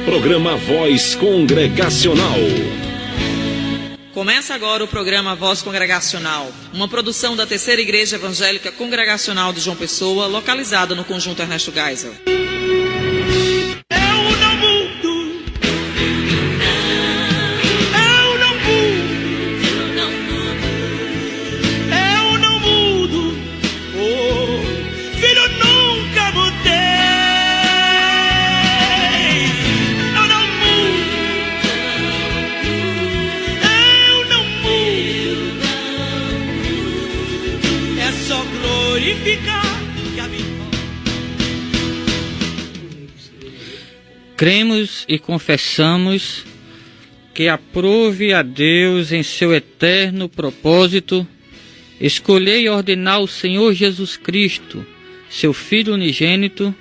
Programa Voz Congregacional. Começa agora o programa Voz Congregacional, uma produção da Terceira Igreja Evangélica Congregacional de João Pessoa, localizada no Conjunto Ernesto Geisel. Cremos e confessamos que aprove a Deus em seu eterno propósito escolher e ordenar o Senhor Jesus Cristo, seu Filho unigênito,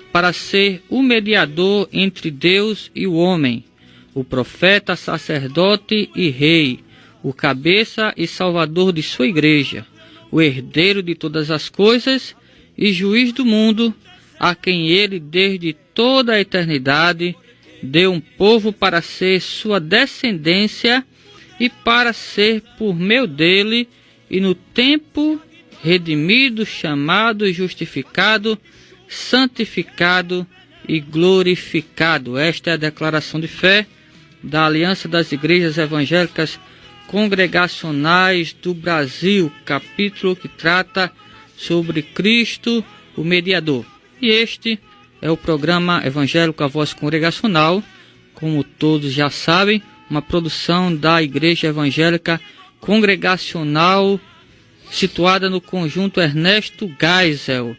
para ser o mediador entre Deus e o homem, o profeta, sacerdote e rei, o cabeça e salvador de sua igreja, o herdeiro de todas as coisas e juiz do mundo, a quem ele, desde toda a eternidade, deu um povo para ser sua descendência e para ser por meio dele e no tempo redimido, chamado, justificado, santificado e glorificado. Esta é a declaração de fé da Aliança das Igrejas Evangélicas Congregacionais do Brasil, capítulo que trata sobre Cristo, o mediador. E este é o programa evangélico A Voz Congregacional, como todos já sabem, uma produção da Igreja Evangélica Congregacional situada no Conjunto Ernesto Geisel.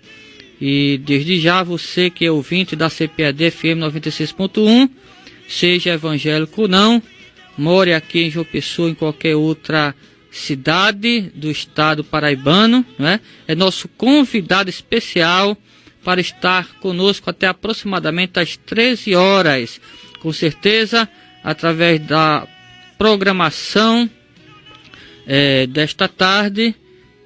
E desde já você que é ouvinte da CPAD FM 96.1, seja evangélico ou não, more aqui em João Pessoa, em qualquer outra cidade do estado paraibano, né? É nosso convidado especial para estar conosco até aproximadamente às 13 horas. Com certeza, através da programação desta tarde,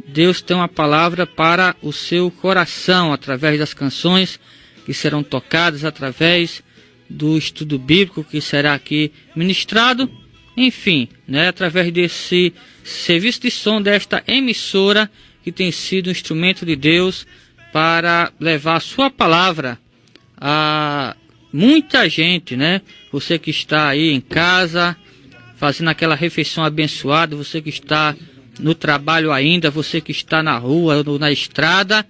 Deus tem uma palavra para o seu coração, através das canções que serão tocadas, através do estudo bíblico que será aqui ministrado, enfim, né, através desse serviço de som desta emissora que tem sido um instrumento de Deus para levar a sua palavra a muita gente, né? Você que está aí em casa, fazendo aquela refeição abençoada, você que está no trabalho ainda, você que está na rua ou na estrada,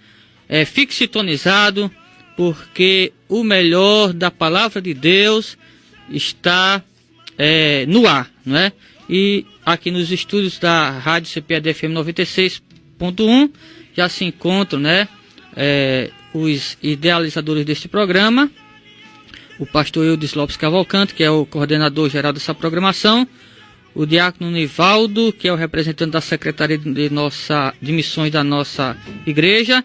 fique sintonizado, porque o melhor da palavra de Deus está no ar, não é? E aqui nos estúdios da Rádio CPAD FM 96.1 já se encontram, né, os idealizadores deste programa, o pastor Eudes Lopes Cavalcante, que é o coordenador geral dessa programação, o diácono Nivaldo, que é o representante da Secretaria de Missões da nossa igreja,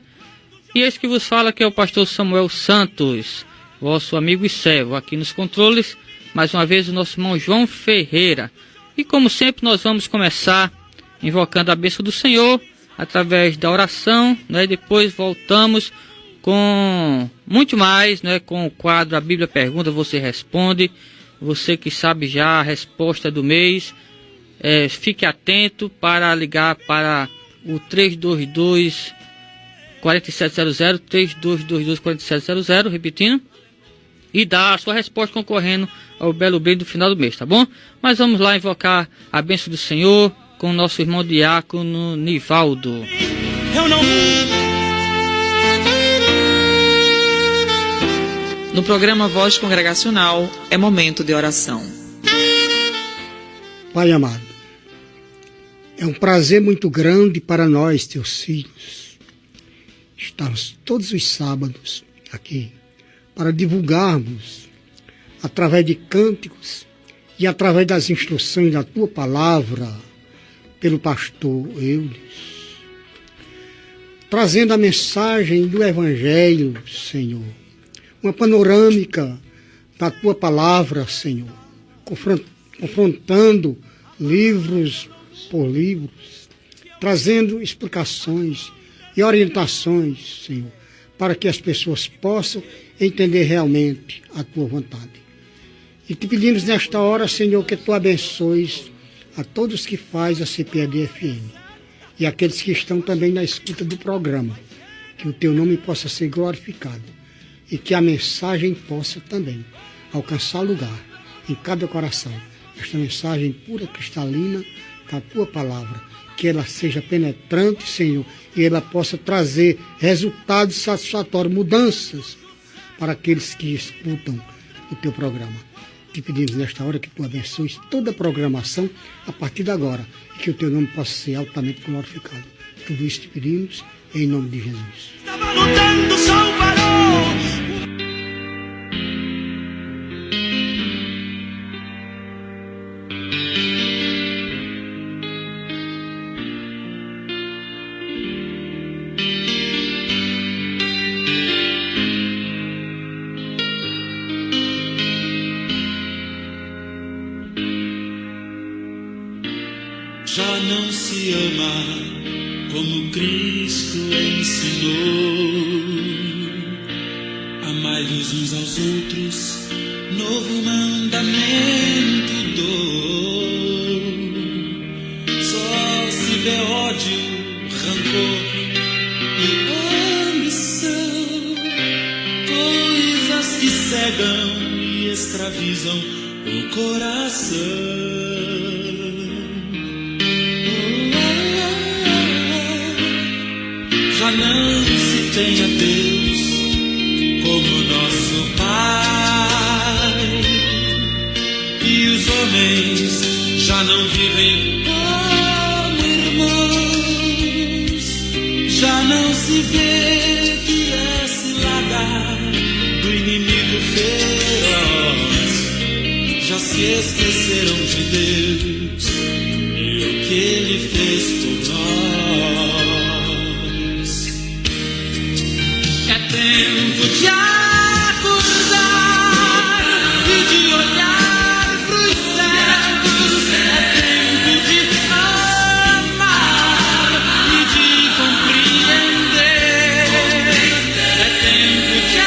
e esse que vos fala, que é o pastor Samuel Santos, vosso amigo e servo, aqui nos controles, mais uma vez o nosso irmão João Ferreira. E como sempre nós vamos começar invocando a bênção do Senhor, através da oração, né? Depois voltamos com muito mais, né? Com o quadro A Bíblia Pergunta, Você Responde. Você que sabe já a resposta do mês, fique atento para ligar para o 322 4700, 3222 4700, repetindo, e dar a sua resposta concorrendo ao belo bem do final do mês, tá bom? Mas vamos lá invocar a bênção do Senhor com o nosso irmão diácono Nivaldo. No programa Voz Congregacional, é momento de oração. Pai amado, é um prazer muito grande para nós, teus filhos, estarmos todos os sábados aqui para divulgarmos, através de cânticos e através das instruções da tua palavra, pelo pastor Eudes, trazendo a mensagem do Evangelho, Senhor, uma panorâmica da tua palavra, Senhor, confrontando livros por livros, trazendo explicações e orientações, Senhor, para que as pessoas possam entender realmente a tua vontade. E te pedimos nesta hora, Senhor, que Tu abençoes a todos que fazem a CPAD-FM e aqueles que estão também na escuta do programa, que o Teu nome possa ser glorificado e que a mensagem possa também alcançar lugar em cada coração. Esta mensagem pura, cristalina, da Tua palavra, que ela seja penetrante, Senhor, e ela possa trazer resultados satisfatórios, mudanças para aqueles que escutam o Teu programa. Te pedimos nesta hora que Tu abençoes toda a programação a partir de agora e que o Teu nome possa ser altamente glorificado. Tudo isso te pedimos em nome de Jesus. Estava lutando, o sol parou. Já não se ama como Cristo ensinou. Amai-vos uns aos outros, novo mandamento dou. Só se vê ódio, rancor e ambição, coisas que cegam e escravizam o coração. Já não se tem a Deus como nosso Pai, e os homens já não vivem como irmãos. Já não se vê que é cilada do inimigo feroz. Já se esqueceram de Deus e o que Ele fez por nós. Tempo de acordar e de olhar pros céus. É tempo de amar e de compreender. É tempo de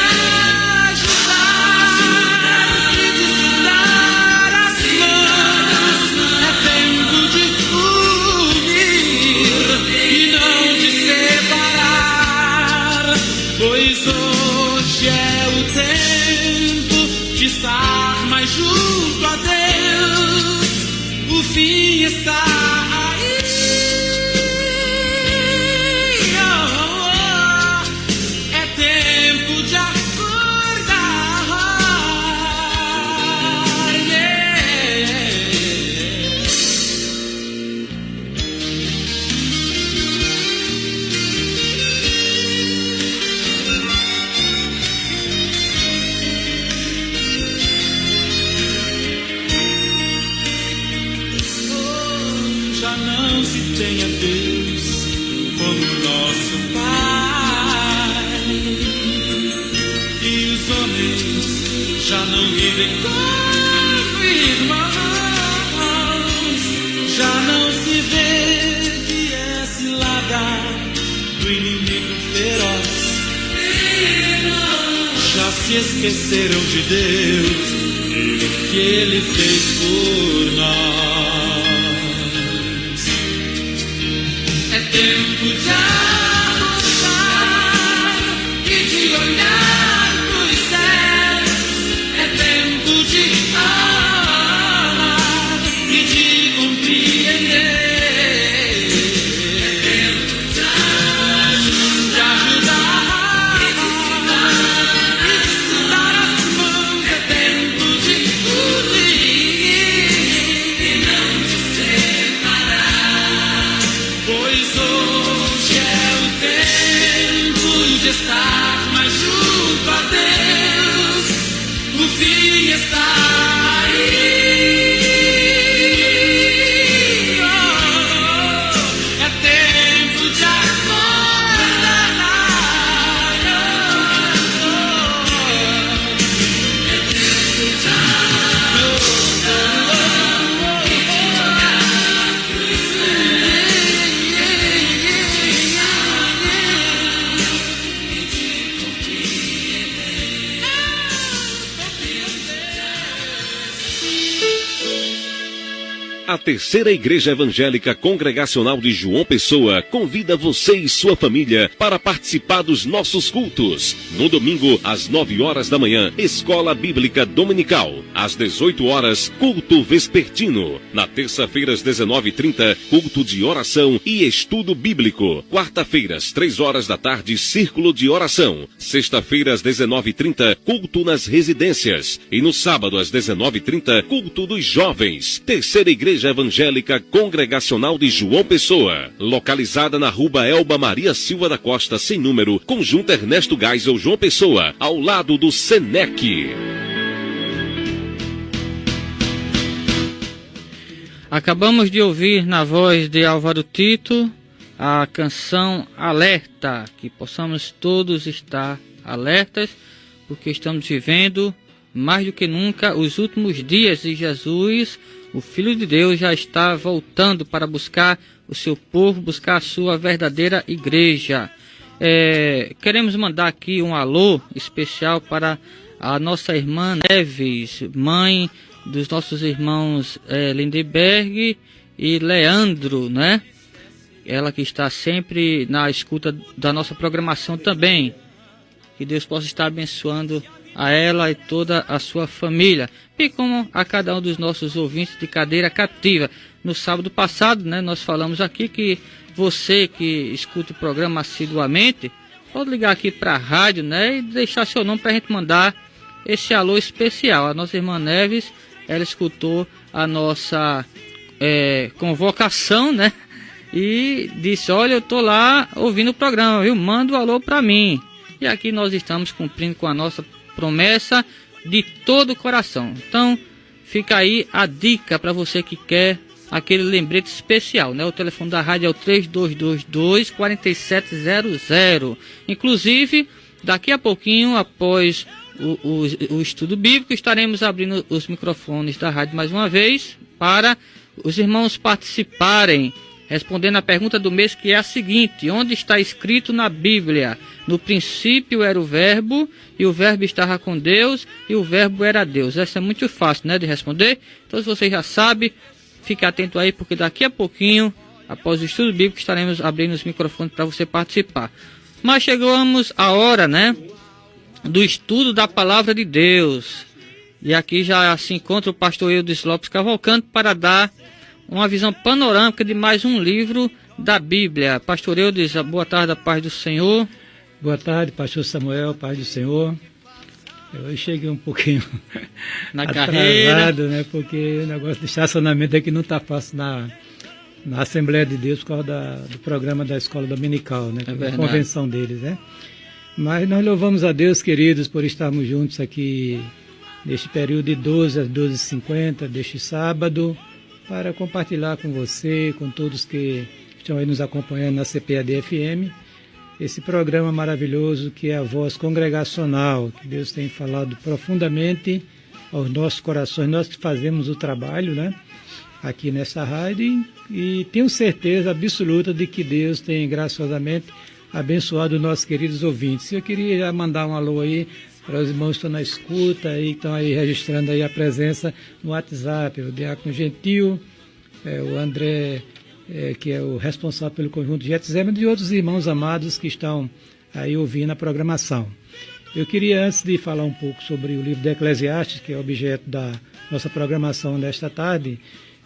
ajudar e de se dar as mãos. É tempo de unir e não de separar. Pois hoje é o tempo de estar mais junto a Deus. O fim está aí. É tempo de acordar. Já não se tem a Deus como nosso Pai, e os homens já não vivem como irmãos. Já não se vê que é cilada do inimigo feroz. Já se esqueceram de Deus e o que Ele fez por nós. É tempo de acordar e de olhar pros céus. É tempo de amar e de compreender. É tempo de ajudar e de se dar as mãos. É tempo de unir e não A Terceira Igreja Evangélica Congregacional de João Pessoa convida você e sua família para participar dos nossos cultos. No domingo, às 9 horas da manhã, Escola Bíblica Dominical. Às 18 horas, culto vespertino. Na terça-feira, às 19h30, culto de oração e estudo bíblico. Quarta-feira, às 3 horas da tarde, círculo de oração. Sexta-feira, às 19h30, culto nas residências. E no sábado, às 19h30, culto dos jovens. Terceira Igreja Evangélica Congregacional de João Pessoa, localizada na Rua Elba Maria Silva da Costa, sem número, Conjunto Ernesto Geisel, João Pessoa, ao lado do Senec. Acabamos de ouvir na voz de Álvaro Tito a canção Alerta, que possamos todos estar alertas, porque estamos vivendo mais do que nunca os últimos dias de Jesus. O Filho de Deus já está voltando para buscar o seu povo, buscar a sua verdadeira igreja. Queremos mandar aqui um alô especial para a nossa irmã Neves, mãe dos nossos irmãos Lindeberg e Leandro, né? Ela que está sempre na escuta da nossa programação também. Que Deus possa estar abençoando a ela e toda a sua família, e como a cada um dos nossos ouvintes de Cadeira Cativa. No sábado passado, né, nós falamos aqui que você que escuta o programa assiduamente, pode ligar aqui para a rádio, né, e deixar seu nome para a gente mandar esse alô especial. A nossa irmã Neves, ela escutou a nossa convocação, né, e disse: olha, eu estou lá ouvindo o programa, viu? Manda o alô para mim. E aqui nós estamos cumprindo com a nossa promessa de todo o coração. Então, fica aí a dica para você que quer aquele lembrete especial, né? O telefone da rádio é o 3222-4700. Inclusive, daqui a pouquinho, após o estudo bíblico, estaremos abrindo os microfones da rádio mais uma vez para os irmãos participarem, respondendo a pergunta do mês, que é a seguinte: onde está escrito na Bíblia? No princípio era o Verbo, e o Verbo estava com Deus, e o Verbo era Deus. Essa é muito fácil, né, de responder. Então, se você já sabe, fique atento aí, porque daqui a pouquinho, após o estudo bíblico, estaremos abrindo os microfones para você participar. Mas chegamos à hora, né, do estudo da Palavra de Deus. E aqui já se encontra o pastor Eudes Lopes Cavalcante para dar uma visão panorâmica de mais um livro da Bíblia. Pastor Eudes, boa tarde, a paz do Senhor. Boa tarde, pastor Samuel, paz do Senhor. Eu cheguei um pouquinho na atrasado, carreira, né? Porque o negócio de estacionamento aqui não está fácil na Assembleia de Deus por causa do programa da Escola Dominical, né? A convenção deles, né? Mas nós louvamos a Deus, queridos, por estarmos juntos aqui neste período de 12 às 12h50 deste sábado, para compartilhar com você, com todos que estão aí nos acompanhando na CPAD-FM, esse programa maravilhoso que é a Voz Congregacional, que Deus tem falado profundamente aos nossos corações. Nós que fazemos o trabalho, né, aqui nessa rádio, e tenho certeza absoluta de que Deus tem graciosamente abençoado os nossos queridos ouvintes. Eu queria já mandar um alô aí para os irmãos que estão na escuta e que estão aí registrando aí a presença no WhatsApp, o Diácono Gentil, o André, que é o responsável pelo conjunto Getsemane, e outros irmãos amados que estão aí ouvindo a programação. Eu queria, antes de falar um pouco sobre o livro de Eclesiastes, que é objeto da nossa programação nesta tarde,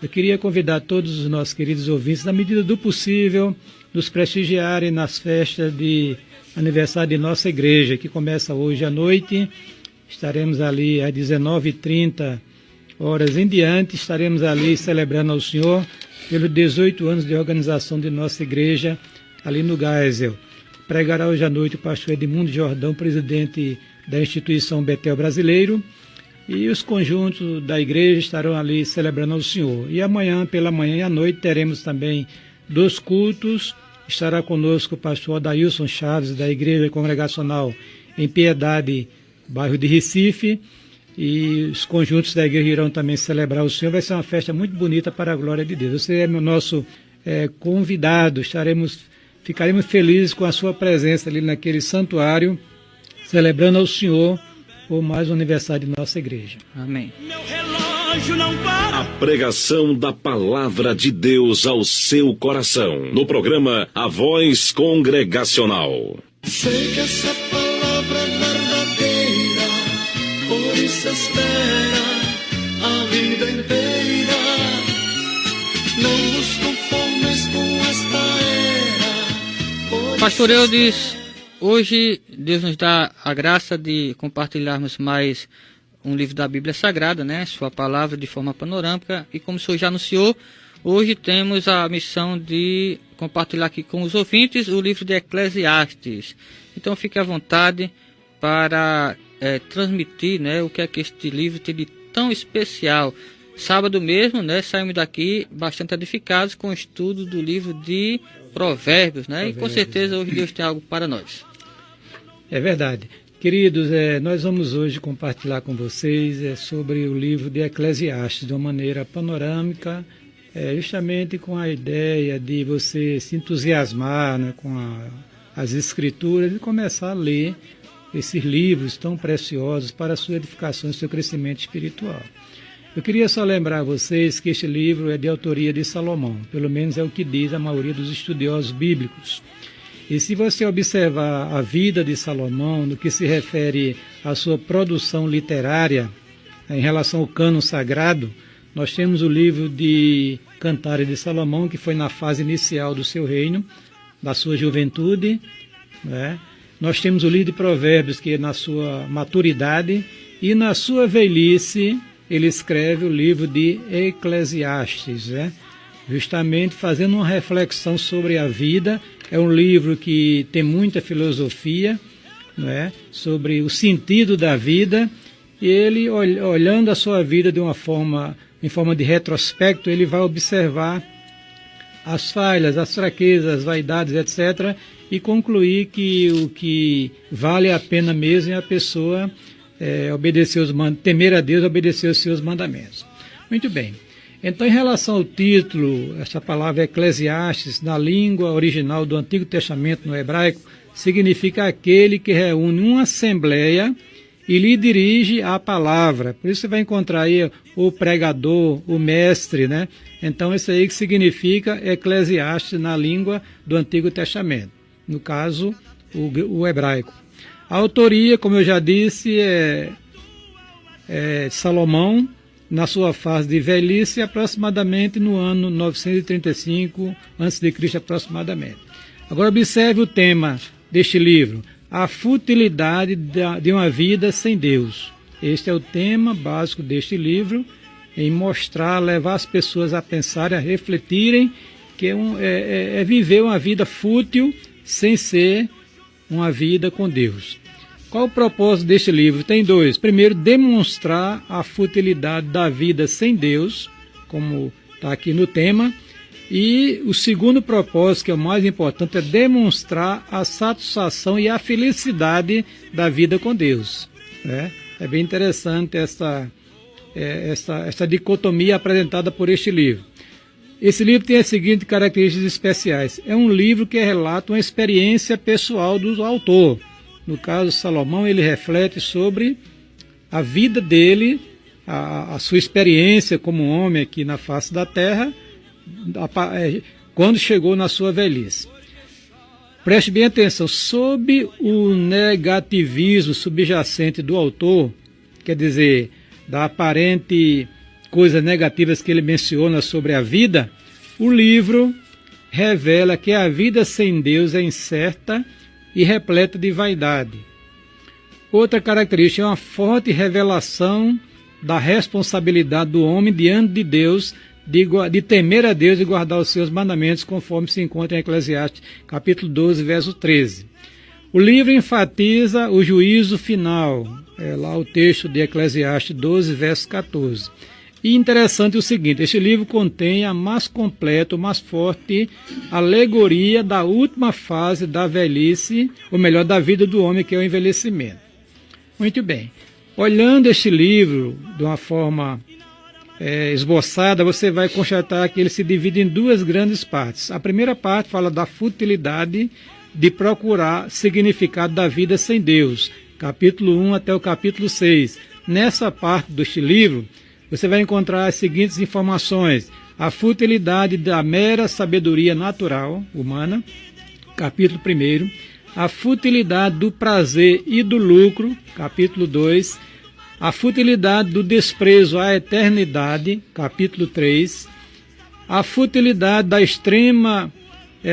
eu queria convidar todos os nossos queridos ouvintes, na medida do possível, nos prestigiarem nas festas de aniversário de nossa igreja, que começa hoje à noite. Estaremos ali às 19h30 em diante, estaremos ali celebrando ao Senhor pelos 18 anos de organização de nossa igreja ali no Geisel. Pregará hoje à noite o pastor Edmundo Jordão, presidente da instituição Betel Brasileiro, e os conjuntos da igreja estarão ali celebrando ao Senhor. E amanhã, pela manhã e à noite, teremos também 2 cultos. Estará conosco o pastor Adailson Chaves, da Igreja Congregacional em Piedade, bairro de Recife, e os conjuntos da igreja irão também celebrar o Senhor. Vai ser uma festa muito bonita para a glória de Deus. Você é meu nosso convidado, ficaremos felizes com a sua presença ali naquele santuário, celebrando ao Senhor por mais um aniversário de nossa igreja. Amém. Meu relógio relógio não para. A pregação da palavra de Deus ao seu coração. No programa A Voz Congregacional. Sei que essa palavra é verdadeira, por isso espera a vida inteira. Não nos conformes com esta era. Pastor Eudes, hoje Deus nos dá a graça de compartilharmos mais um livro da Bíblia Sagrada, né? Sua palavra de forma panorâmica. E como o senhor já anunciou, hoje temos a missão de compartilhar aqui com os ouvintes o livro de Eclesiastes. Então fique à vontade para transmitir, né, o que é que este livro tem de tão especial. Sábado mesmo, né, saímos daqui bastante edificados com o estudo do livro de Provérbios, né? E com certeza hoje Deus tem algo para nós. É verdade. Queridos, nós vamos hoje compartilhar com vocês sobre o livro de Eclesiastes de uma maneira panorâmica, justamente com a ideia de você se entusiasmar, né, com as escrituras e começar a ler esses livros tão preciosos para a sua edificação e seu crescimento espiritual. Eu queria só lembrar a vocês que este livro é de autoria de Salomão, pelo menos é o que diz a maioria dos estudiosos bíblicos. E se você observar a vida de Salomão, no que se refere à sua produção literária, em relação ao cânon sagrado, nós temos o livro de Cantares de Salomão, que foi na fase inicial do seu reino, da sua juventude, né? Nós temos o livro de Provérbios, que é na sua maturidade, e na sua velhice ele escreve o livro de Eclesiastes, né? Justamente fazendo uma reflexão sobre a vida. É um livro que tem muita filosofia, né, sobre o sentido da vida, e ele, olhando a sua vida em forma de retrospecto, ele vai observar as falhas, as fraquezas, as vaidades, etc., e concluir que o que vale a pena mesmo é a pessoa temer a Deus e obedecer os seus mandamentos. Muito bem. Então, em relação ao título, essa palavra Eclesiastes, na língua original do Antigo Testamento, no hebraico, significa aquele que reúne uma assembleia e lhe dirige a palavra. Por isso você vai encontrar aí o pregador, o mestre, né? Então, isso aí que significa Eclesiastes na língua do Antigo Testamento, no caso, o hebraico. A autoria, como eu já disse, é Salomão, na sua fase de velhice, aproximadamente no ano 935 a.C. aproximadamente. Agora observe o tema deste livro, a futilidade de uma vida sem Deus. Este é o tema básico deste livro, em mostrar, levar as pessoas a pensarem, a refletirem, que é viver uma vida fútil sem ser uma vida com Deus. Qual o propósito deste livro? Tem dois. Primeiro, demonstrar a futilidade da vida sem Deus, como está aqui no tema. E o segundo propósito, que é o mais importante, é demonstrar a satisfação e a felicidade da vida com Deus, né? É bem interessante essa dicotomia apresentada por este livro. Esse livro tem as seguintes características especiais. É um livro que relata uma experiência pessoal do autor. No caso, Salomão, ele reflete sobre a vida dele, a sua experiência como homem aqui na face da terra, quando chegou na sua velhice. Preste bem atenção, sob o negativismo subjacente do autor, quer dizer, da aparente coisas negativas que ele menciona sobre a vida, o livro revela que a vida sem Deus é incerta e repleta de vaidade. Outra característica é uma forte revelação da responsabilidade do homem diante de Deus, de temer a Deus e guardar os seus mandamentos, conforme se encontra em Eclesiastes, capítulo 12, verso 13. O livro enfatiza o juízo final, lá o texto de Eclesiastes 12, verso 14. E interessante o seguinte, este livro contém a mais completa, mais forte alegoria da última fase da velhice, ou melhor, da vida do homem, que é o envelhecimento. Muito bem. Olhando este livro de uma forma esboçada, você vai constatar que ele se divide em duas grandes partes. A primeira parte fala da futilidade de procurar significado da vida sem Deus, capítulo 1 até o capítulo 6. Nessa parte deste livro, você vai encontrar as seguintes informações: a futilidade da mera sabedoria natural humana, capítulo 1. A futilidade do prazer e do lucro, capítulo 2. A futilidade do desprezo à eternidade, capítulo 3. A futilidade da extrema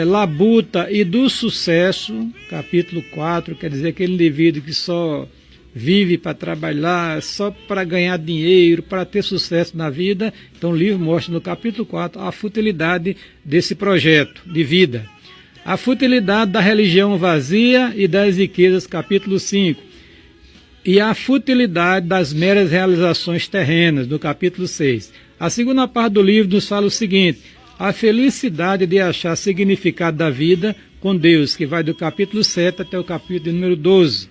labuta e do sucesso, capítulo 4, quer dizer, aquele indivíduo que só vive para trabalhar, só para ganhar dinheiro, para ter sucesso na vida. Então o livro mostra no capítulo 4 a futilidade desse projeto de vida. A futilidade da religião vazia e das riquezas, capítulo 5. E a futilidade das meras realizações terrenas, no capítulo 6. A segunda parte do livro nos fala o seguinte: a felicidade de achar significado da vida com Deus, que vai do capítulo 7 até o capítulo número 12.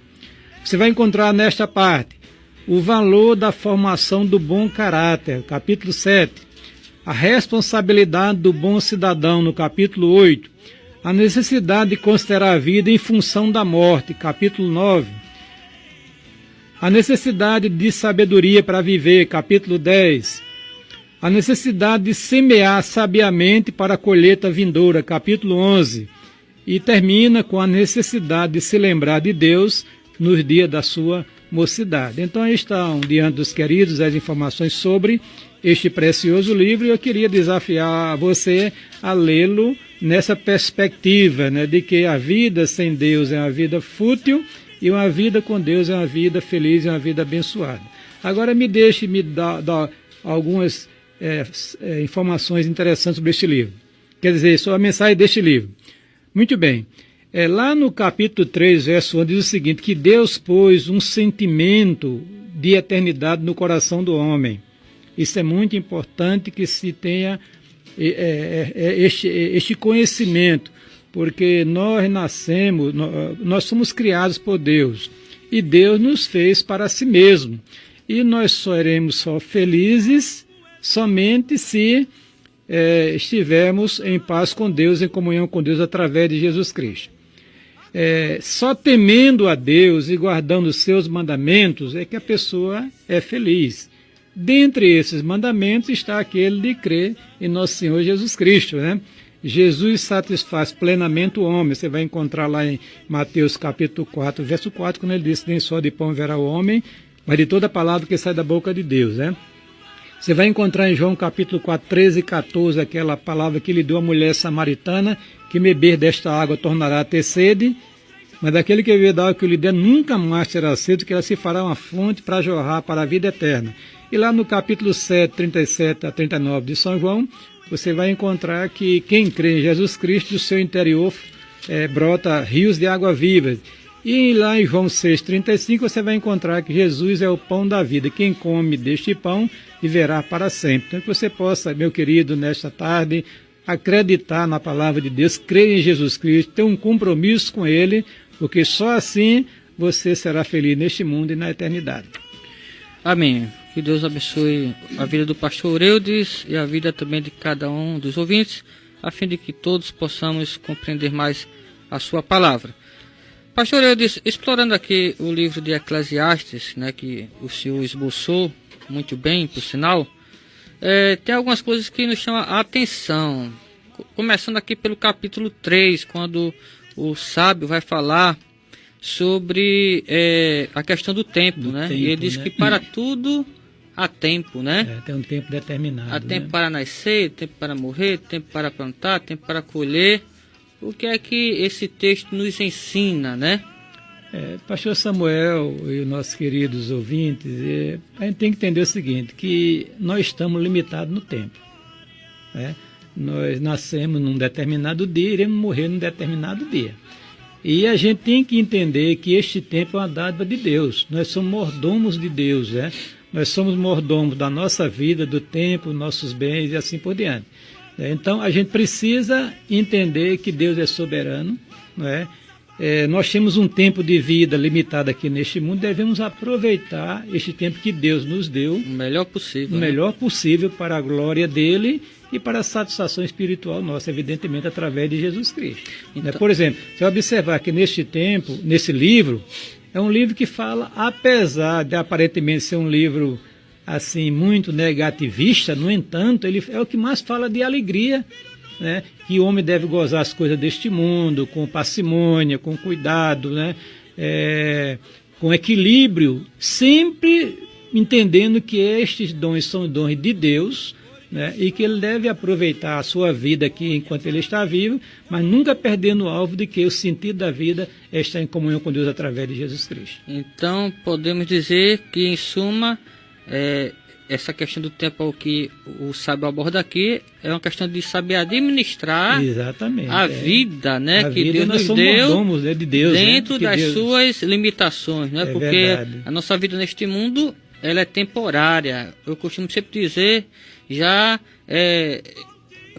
Você vai encontrar nesta parte o valor da formação do bom caráter, capítulo 7. A responsabilidade do bom cidadão, no capítulo 8. A necessidade de considerar a vida em função da morte, capítulo 9. A necessidade de sabedoria para viver, capítulo 10. A necessidade de semear sabiamente para a colheita vindoura, capítulo 11. E termina com a necessidade de se lembrar de Deus nos dias da sua mocidade. Então aí estão, diante dos queridos, as informações sobre este precioso livro, e eu queria desafiar você a lê-lo nessa perspectiva, né, de que a vida sem Deus é uma vida fútil e uma vida com Deus é uma vida feliz, é uma vida abençoada. Agora me dar algumas informações interessantes sobre este livro. Quer dizer, sobre a mensagem deste livro. Muito bem. Lá no capítulo 3, verso 1, diz o seguinte: que Deus pôs um sentimento de eternidade no coração do homem. Isso é muito importante que se tenha este conhecimento, porque nós somos criados por Deus, e Deus nos fez para si mesmo, e nós seremos só felizes somente se estivermos em paz com Deus, em comunhão com Deus através de Jesus Cristo. Só temendo a Deus e guardando os seus mandamentos é que a pessoa é feliz. Dentre esses mandamentos está aquele de crer em nosso Senhor Jesus Cristo, né? Jesus satisfaz plenamente o homem. Você vai encontrar lá em Mateus capítulo 4, verso 4, quando ele diz: nem só de pão verá o homem, mas de toda palavra que sai da boca de Deus, né? Você vai encontrar em João capítulo 4, 13 e 14, aquela palavra que lhe deu a mulher samaritana: que beber desta água tornará a ter sede, mas daquele que beber da água que eu lhe der nunca mais terá sede, que ela se fará uma fonte para jorrar para a vida eterna. E lá no capítulo 7, 37 a 39 de São João, você vai encontrar que quem crê em Jesus Cristo, do seu interior brota rios de água viva. E lá em João 6, 35, você vai encontrar que Jesus é o pão da vida. Quem come deste pão viverá para sempre. Então que você possa, meu querido, nesta tarde, acreditar na palavra de Deus, crer em Jesus Cristo, ter um compromisso com Ele, porque só assim você será feliz neste mundo e na eternidade. Amém. Que Deus abençoe a vida do pastor Eudes e a vida também de cada um dos ouvintes, a fim de que todos possamos compreender mais a sua palavra. Pastor Eudes, explorando aqui o livro de Eclesiastes, né, que o senhor esboçou muito bem, por sinal, tem algumas coisas que nos chamam a atenção. Começando aqui pelo capítulo 3, quando o sábio vai falar sobre a questão do tempo, né? E ele diz, né, que para tudo há tempo, né? Tem um tempo determinado. Há tempo, né, para nascer, tempo para morrer, tempo para plantar, tempo para colher. O que é que esse texto nos ensina, né? Pastor Samuel e os nossos queridos ouvintes, a gente tem que entender o seguinte, que nós estamos limitados no tempo, né? Nós nascemos num determinado dia, iremos morrer num determinado dia. E a gente tem que entender que este tempo é uma dádiva de Deus. Nós somos mordomos de Deus, né? Nós somos mordomos da nossa vida, do tempo, nossos bens e assim por diante. Então a gente precisa entender que Deus é soberano, não é? Nós temos um tempo de vida limitado aqui neste mundo, devemos aproveitar este tempo que Deus nos deu o melhor possível, o melhor possível para a glória dele e para a satisfação espiritual nossa, evidentemente através de Jesus Cristo. Então, por exemplo, você vai observar que neste tempo, nesse livro, é um livro que fala, apesar de aparentemente ser um livro assim, muito negativista, no entanto, ele é o que mais fala de alegria, né? Que o homem deve gozar as coisas deste mundo com parcimônia, com cuidado, né? Com equilíbrio, sempre entendendo que estes dons são dons de Deus, né? E que ele deve aproveitar a sua vida aqui enquanto ele está vivo, mas nunca perdendo o alvo de que o sentido da vida é estar em comunhão com Deus através de Jesus Cristo. Então, podemos dizer que, em suma, essa questão do tempo que o sábio aborda aqui é uma questão de saber administrar a vida, né, que Deus nos deu, né, de Deus, dentro, né, das suas limitações, né, porque verdade. A nossa vida neste mundo, ela é temporária. Eu costumo sempre dizer, já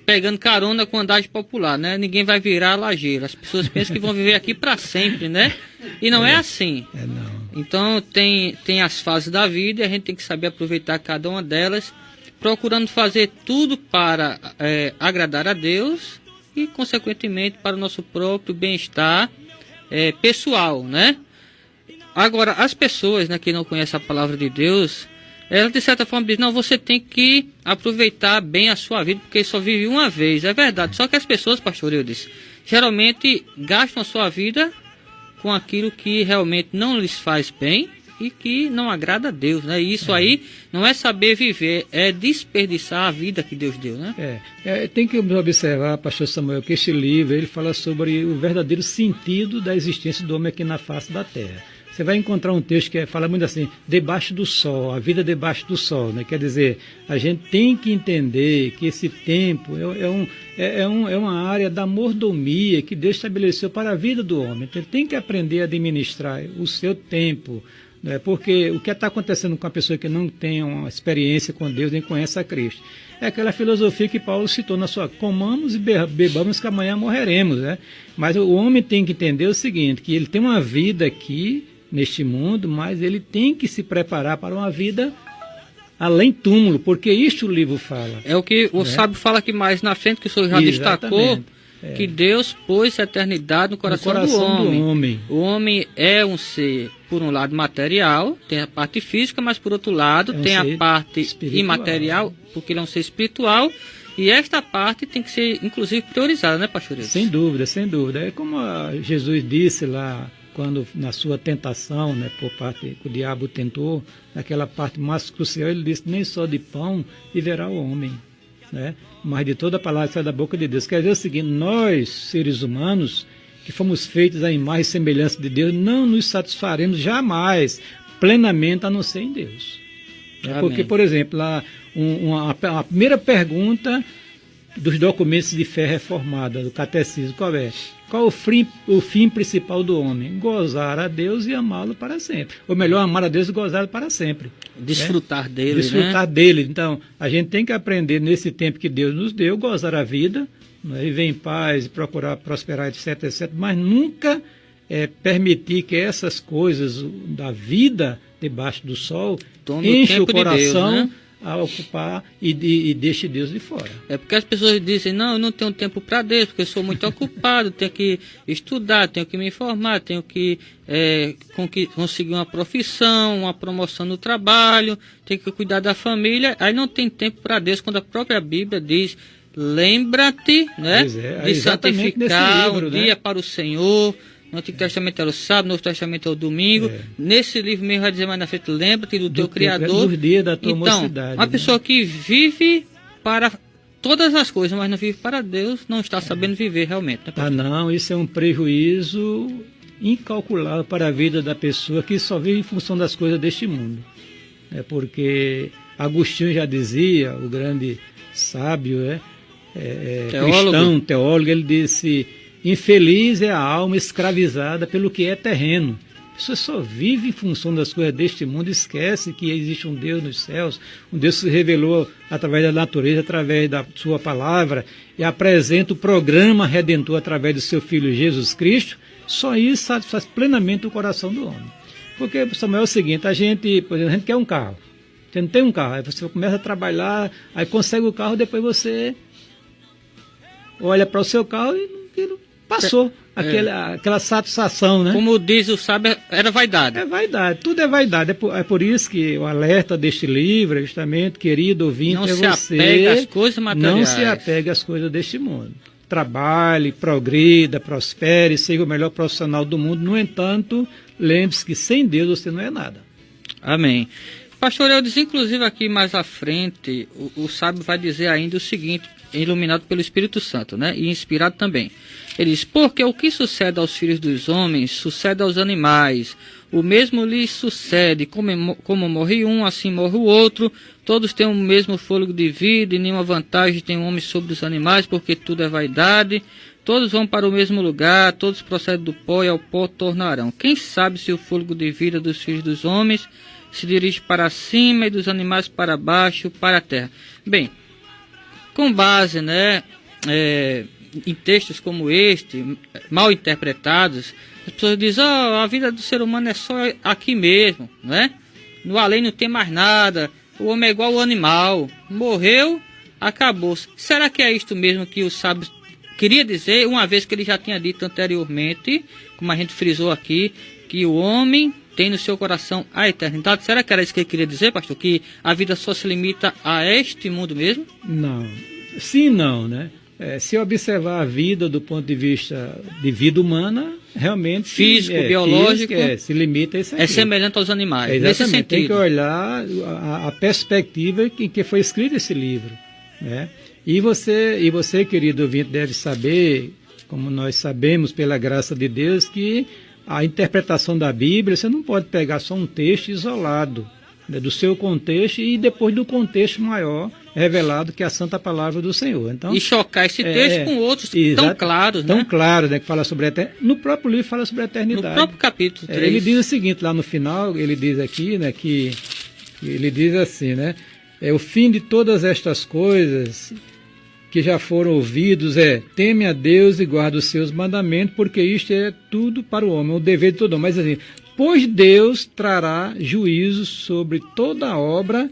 pegando carona com a andagem popular, né? Ninguém vai virar lajeiro. As pessoas pensam que vão viver aqui para sempre, né? E não é assim. Não. Então tem as fases da vida e a gente tem que saber aproveitar cada uma delas, procurando fazer tudo para agradar a Deus e, consequentemente, para o nosso próprio bem-estar pessoal, né? Agora, as pessoas, né, que não conhecem a palavra de Deus, elas de certa forma dizem, não, você tem que aproveitar bem a sua vida, porque só vive uma vez. É verdade, só que as pessoas, pastor Eudes, geralmente gastam a sua vida com aquilo que realmente não lhes faz bem e que não agrada a Deus, né? E isso aí não é saber viver, é desperdiçar a vida que Deus deu, né? Tem que observar, pastor Samuel, que este livro ele fala sobre o verdadeiro sentido da existência do homem aqui na face da terra. Você vai encontrar um texto que fala muito assim, debaixo do sol, a vida debaixo do sol, né? Quer dizer, a gente tem que entender que esse tempo é uma área da mordomia que Deus estabeleceu para a vida do homem. Então, ele tem que aprender a administrar o seu tempo, né? Porque o que está acontecendo com a pessoa que não tem uma experiência com Deus, nem conhece a Cristo, é aquela filosofia que Paulo citou na sua, comamos e bebamos que amanhã morreremos, né? Mas o homem tem que entender o seguinte, que ele tem uma vida aqui, neste mundo, mas ele tem que se preparar para uma vida além túmulo, porque isso o livro fala. É o que o sábio fala aqui mais na frente, que o senhor já destacou, que Deus pôs a eternidade no coração do homem. O homem é um ser, por um lado, material, tem a parte física, mas por outro lado tem a parte espiritual, imaterial, porque ele é um ser espiritual, e esta parte tem que ser, inclusive, priorizada, né, pastor? Sem dúvida, sem dúvida. É como Jesus disse lá, quando na sua tentação, né, por parte que o diabo tentou, naquela parte mais crucial, ele disse, nem só de pão viverá o homem, né, mas de toda a palavra que sai da boca de Deus. Quer dizer o seguinte, nós, seres humanos, que fomos feitos à imagem e semelhança de Deus, não nos satisfaremos jamais plenamente a não ser em Deus. Porque, por exemplo, lá, a primeira pergunta dos documentos de fé reformada, do catecismo, qual é? Qual o fim principal do homem? Gozar a Deus e amá-lo para sempre. Ou melhor, amar a Deus e gozá-lo para sempre. Desfrutar dele, Desfrutar dele. Então, a gente tem que aprender, nesse tempo que Deus nos deu, gozar a vida, né, viver em paz, procurar prosperar, etc, etc. Mas nunca permitir que essas coisas da vida debaixo do sol enche o coração de Deus, né? A ocupar e deixe Deus de fora. É porque as pessoas dizem, não, eu não tenho tempo para Deus, porque eu sou muito ocupado, tenho que estudar, tenho que me informar, tenho que conseguir uma profissão, uma promoção no trabalho, tenho que cuidar da família, aí não tem tempo para Deus, quando a própria Bíblia diz, lembra-te, né, de santificar livro, um dia para o Senhor. No Antigo Testamento era o sábado, no Novo Testamento é o domingo. Nesse livro mesmo vai dizer mais na frente, lembra-te do teu Criador. Dos dias da tua então, mocidade. Uma pessoa que vive para todas as coisas, mas não vive para Deus, não está sabendo viver realmente. Né, não, isso é um prejuízo incalculável para a vida da pessoa que só vive em função das coisas deste mundo. Porque Agostinho já dizia, o grande sábio, cristão, teólogo, ele disse... Infeliz é a alma escravizada pelo que é terreno. A pessoa só vive em função das coisas deste mundo, esquece que existe um Deus nos céus, um Deus que se revelou através da natureza, através da sua palavra, e apresenta o programa redentor através do seu Filho Jesus Cristo. Só isso satisfaz plenamente o coração do homem. Porque, Samuel, é o seguinte, a gente, por exemplo, a gente quer um carro. Você não tem um carro, aí você começa a trabalhar, aí consegue o carro, depois você olha para o seu carro e não passou. Aquela satisfação, né? Como diz o sábio, era vaidade. É vaidade, tudo é vaidade. É por isso que o alerta deste livro é justamente, querido ouvinte, não é se você... apegue às coisas materiais. Não se apegue às coisas deste mundo. Trabalhe, progrida, prospere, seja o melhor profissional do mundo. No entanto, lembre-se que sem Deus você não é nada. Amém. Pastor Eudes, inclusive aqui mais à frente, o sábio vai dizer ainda o seguinte, iluminado pelo Espírito Santo, né? E inspirado também. Ele diz, porque o que sucede aos filhos dos homens, sucede aos animais. O mesmo lhes sucede, como morre um, assim morre o outro. Todos têm o mesmo fôlego de vida, e nenhuma vantagem tem o homem sobre os animais, porque tudo é vaidade. Todos vão para o mesmo lugar, todos procedem do pó e ao pó tornarão. Quem sabe se o fôlego de vida dos filhos dos homens se dirige para cima e dos animais para baixo, para a terra. Bem, com base, né, em textos como este, mal interpretados, as pessoas dizem, a vida do ser humano é só aqui mesmo, né? No além não tem mais nada, o homem é igual ao animal, morreu, acabou. Será que é isto mesmo que o sábio queria dizer, uma vez que ele já tinha dito anteriormente, como a gente frisou aqui, que o homem tem no seu coração a eternidade? Será que era isso que ele queria dizer, pastor? Que a vida só se limita a este mundo mesmo? Não. Sim, não, né? Se observar a vida do ponto de vista de vida humana, realmente... Físico, biológico... se limita a isso aqui. É semelhante aos animais, nesse sentido. Tem que olhar a perspectiva em que foi escrito esse livro, né? E você, querido ouvinte, deve saber, como nós sabemos pela graça de Deus, que a interpretação da Bíblia, você não pode pegar só um texto isolado, né, do seu contexto e depois do contexto maior revelado que é a Santa Palavra do Senhor. Então, e chocar esse texto com outros tão claros, tão claros, né, que fala sobre a eternidade. No próprio livro fala sobre a eternidade. No próprio capítulo 3. Ele diz o seguinte, lá no final, ele diz aqui, né, que ele diz assim, né, o fim de todas estas coisas que já foram ouvidos teme a Deus e guarda os seus mandamentos, porque isto é tudo para o homem, o dever de todo homem. Mas assim, pois Deus trará juízo sobre toda a obra,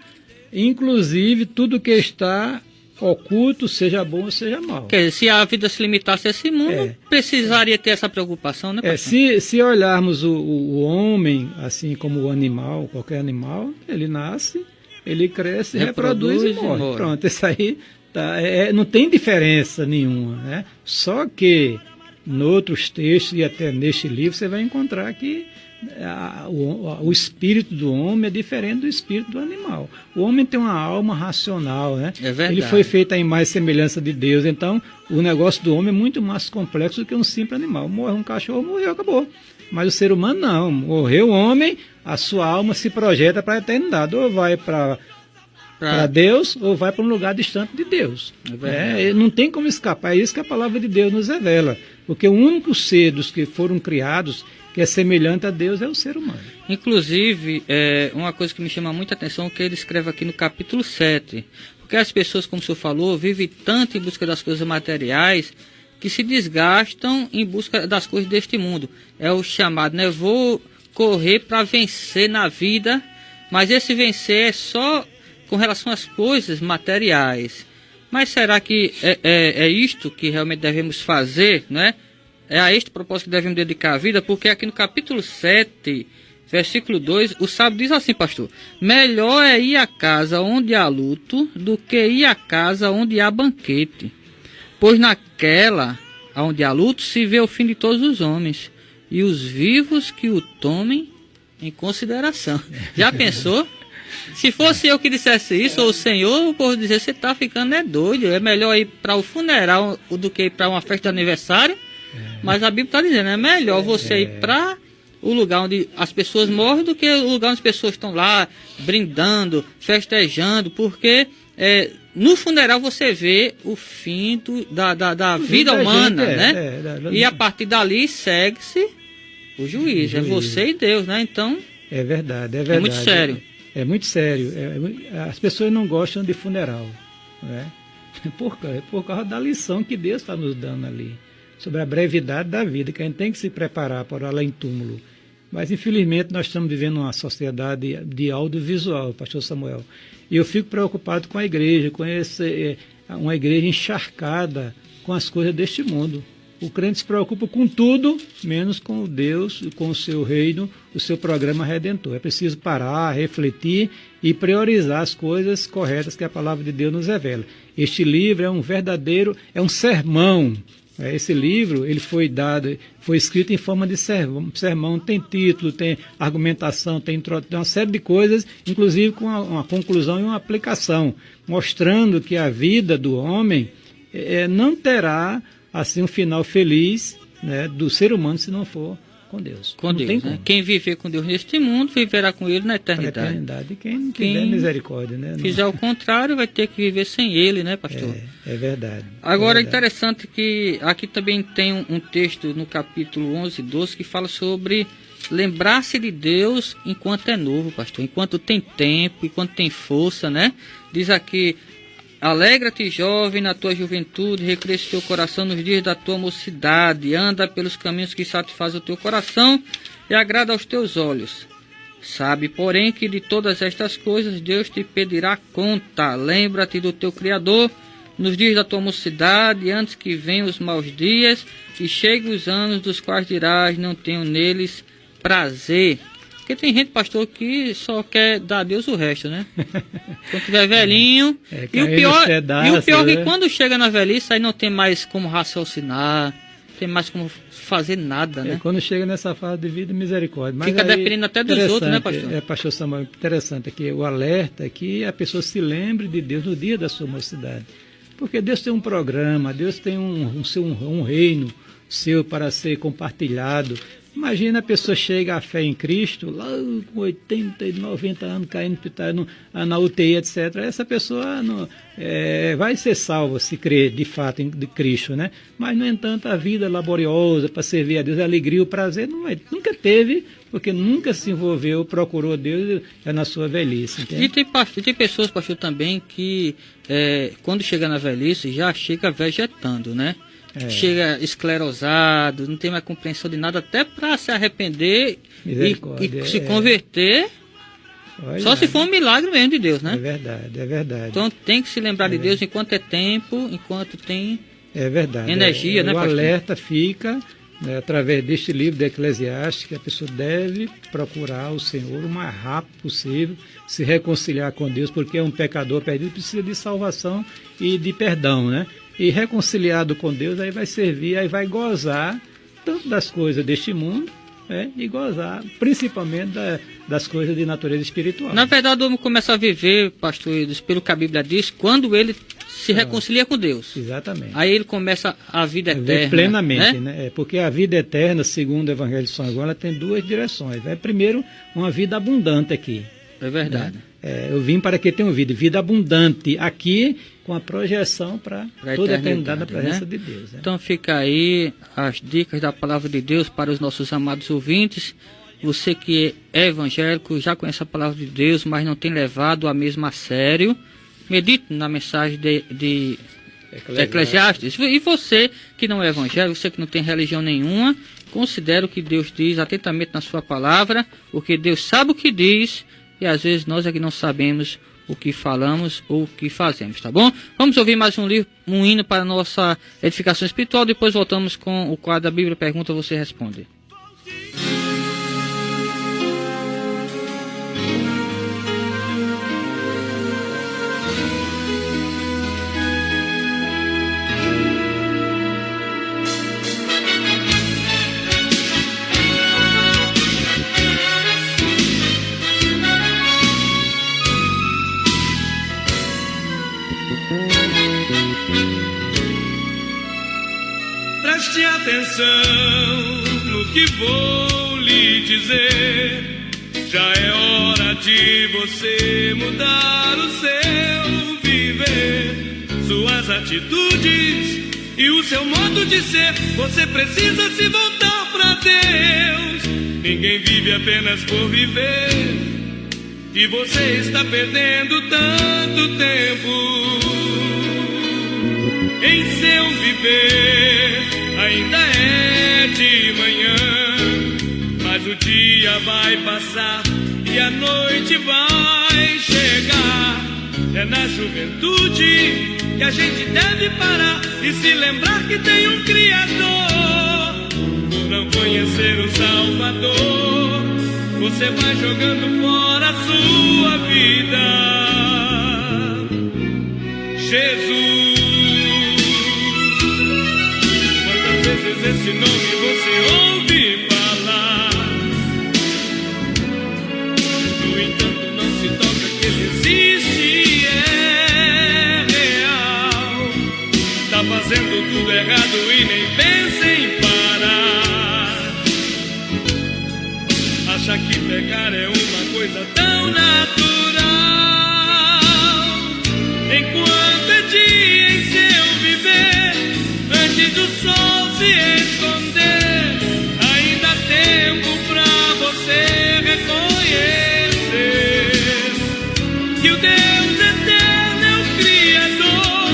inclusive tudo que está oculto, seja bom ou seja mal. Quer dizer, se a vida se limitasse a esse mundo, precisaria ter essa preocupação, né, pastor? Se olharmos o homem, assim como o animal, qualquer animal, ele nasce, ele cresce, reproduz e morre. Pronto, isso aí... não tem diferença nenhuma, né? Só que noutros textos e até neste livro você vai encontrar que o espírito do homem é diferente do espírito do animal. O homem tem uma alma racional, né? É verdade. Ele foi feito à imagem e semelhança de Deus, então o negócio do homem é muito mais complexo do que um simples animal. Morreu um cachorro, morreu, acabou. Mas o ser humano não, morreu o homem, a sua alma se projeta para a eternidade, ou vai para Deus, ou vai para um lugar distante de Deus. Não tem como escapar, é isso que a palavra de Deus nos revela. Porque o único ser dos que foram criados, que é semelhante a Deus, é o ser humano. Inclusive, uma coisa que me chama muita atenção é que ele escreve aqui no capítulo 7. Porque as pessoas, como o senhor falou, vivem tanto em busca das coisas materiais, que se desgastam em busca das coisas deste mundo. É o chamado, né? Vou correr para vencer na vida, mas esse vencer é só com relação às coisas materiais. Mas será que é isto que realmente devemos fazer, né? É a este propósito que devemos dedicar a vida? Porque aqui no capítulo 7, versículo 2, o sábio diz assim, pastor: melhor é ir à casa onde há luto do que ir à casa onde há banquete. Pois naquela onde há luto se vê o fim de todos os homens, e os vivos que o tomem em consideração. Já pensou? Se fosse eu que dissesse isso, ou o Senhor, o povo dizer, você está ficando doido, é melhor ir para o funeral do que ir para uma festa de aniversário. Mas a Bíblia está dizendo, é melhor você ir para o lugar onde as pessoas morrem do que o lugar onde as pessoas estão lá brindando, festejando, porque no funeral você vê o fim da vida humana, né? E a partir dali segue-se o juízo, é você e Deus, né? Então, é verdade. É muito sério. É muito sério. As pessoas não gostam de funeral, né? Por causa da lição que Deus está nos dando ali, sobre a brevidade da vida, que a gente tem que se preparar para o além-túmulo. Mas, infelizmente, nós estamos vivendo uma sociedade de audiovisual, pastor Samuel. E eu fico preocupado com a igreja, uma igreja encharcada com as coisas deste mundo. O crente se preocupa com tudo, menos com Deus, com o seu reino, o seu programa redentor. É preciso parar, refletir e priorizar as coisas corretas que a palavra de Deus nos revela. Este livro é um sermão. Esse livro ele foi escrito em forma de sermão, tem título, tem argumentação, tem uma série de coisas, inclusive com uma conclusão e uma aplicação, mostrando que a vida do homem não terá assim um final feliz, né, do ser humano se não for com Deus. Com Deus, né? Quem viver com Deus neste mundo, viverá com Ele na eternidade. E quem tiver misericórdia, né? Fizer o contrário, vai ter que viver sem Ele, né, pastor? É verdade. Agora, é interessante que aqui também tem um texto no capítulo 11, 12, que fala sobre lembrar-se de Deus enquanto é novo, pastor. Enquanto tem tempo, enquanto tem força, né? Diz aqui: alegra-te, jovem, na tua juventude, recresce teu coração nos dias da tua mocidade, anda pelos caminhos que satisfazem o teu coração e agrada aos teus olhos. Sabe, porém, que de todas estas coisas Deus te pedirá conta. Lembra-te do teu Criador nos dias da tua mocidade, antes que venham os maus dias e cheguem os anos dos quais dirás, não tenho neles prazer. Porque tem gente, pastor, que só quer dar a Deus o resto, né? Quando tiver velhinho. E o pior é que quando chega na velhice, aí não tem mais como raciocinar, não tem mais como fazer nada, né? Quando chega nessa fase de vida, misericórdia. Mas fica dependendo até dos outros, né, pastor? Pastor Samuel, interessante é que o alerta é que a pessoa se lembre de Deus no dia da sua mocidade. Porque Deus tem um programa, Deus tem um reino seu para ser compartilhado. Imagina a pessoa chega à fé em Cristo, lá com 80, 90 anos, caindo na UTI, etc. Essa pessoa vai ser salva se crer de fato de Cristo, né? Mas, no entanto, a vida laboriosa para servir a Deus, a alegria, o prazer, nunca teve, porque nunca se envolveu, procurou Deus na sua velhice. Entende? E tem pessoas, pastor, também que quando chega na velhice já chega vegetando, né? Chega esclerosado, não tem mais compreensão de nada, até para se arrepender e se converter. Só se for um milagre mesmo de Deus, né? É verdade. Então tem que se lembrar de Deus enquanto é tempo, enquanto tem energia, né, o pastor? alerta fica, né, através deste livro de Eclesiastes, que a pessoa deve procurar o Senhor o mais rápido possível, se reconciliar com Deus, porque é um pecador perdido, precisa de salvação e de perdão, né? E reconciliado com Deus, aí vai servir, aí vai gozar tanto das coisas deste mundo, e gozar principalmente das coisas de natureza espiritual. Na verdade, o homem começa a viver, pastor, pelo que a Bíblia diz, quando ele se reconcilia com Deus. Exatamente. Aí ele começa a vida eterna. Plenamente, né? Porque a vida eterna, segundo o Evangelho de São João, ela tem duas direções. Primeiro, uma vida abundante aqui. É verdade. Né? Eu vim para que tenham vida abundante aqui, com a projeção para toda a eternidade na presença, né, de Deus. Né? Então fica aí as dicas da palavra de Deus para os nossos amados ouvintes. Você que é evangélico, já conhece a palavra de Deus, mas não tem levado a mesma a sério, medite na mensagem de Eclesiastes. E você que não é evangélico, você que não tem religião nenhuma, considere o que Deus diz atentamente na sua palavra, porque Deus sabe o que diz e às vezes nós é que não sabemos o que falamos ou o que fazemos, tá bom? Vamos ouvir mais um hino para a nossa edificação espiritual, depois voltamos com o quadro da Bíblia Pergunta, Você Responde. Preste atenção no que vou lhe dizer. Já é hora de você mudar o seu viver, suas atitudes e o seu modo de ser. Você precisa se voltar pra Deus. Ninguém vive apenas por viver, e você está perdendo tanto tempo. Em seu viver ainda é de manhã, mas o dia vai passar e a noite vai chegar. É na juventude que a gente deve parar e se lembrar que tem um Criador. Por não conhecer o Salvador, você vai jogando fora a sua vida. Jesus, quantas vezes esse nome você ouve falar? No entanto não se toca que ele existe, é real. Tá fazendo tudo errado e nem pensa em parar. Acha que pecar é uma coisa tão natural. Enquanto é dia em seu viver, antes do sol se esconder, ainda há tempo pra você reconhecer que o Deus eterno é o Criador,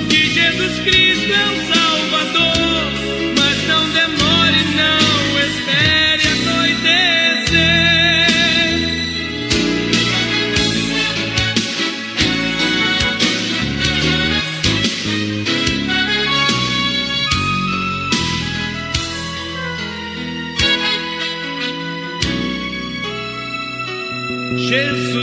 que Jesus Cristo é o Salvador. Mas não demore, não espere anoitecer. Jesus,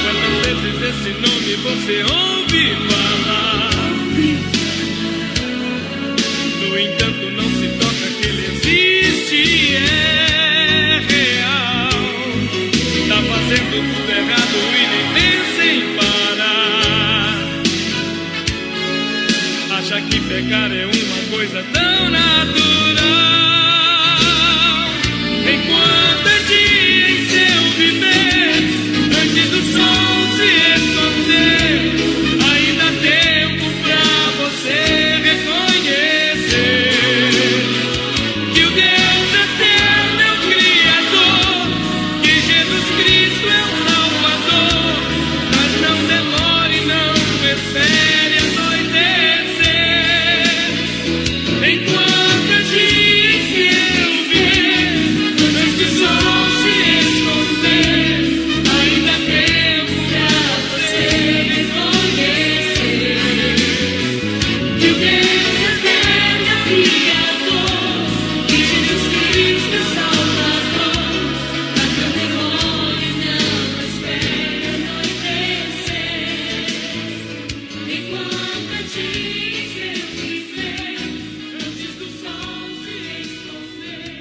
quantas vezes esse nome você ouve falar? No entanto não se toca que ele existe, é real. Tá fazendo tudo errado e nem pensa em parar. Acha que pecar é uma coisa tão natural. Enquanto é dia em seu viver, antes do sol se esconder, ainda há tempo pra você reconhecer que o Deus eterno é o Criador, que Jesus Cristo é o Salvador. Mas não demore, não espere anoitecer. Enquanto é dia em seu viver, antes do sol se esconder, ainda há tempo pra você reconhecer que o Deus eterno é o Criador, que Jesus Cristo é o Salvador. Mas não demore, não espere anoitecer. Enquanto é dia em seu viver, antes do sol se esconder.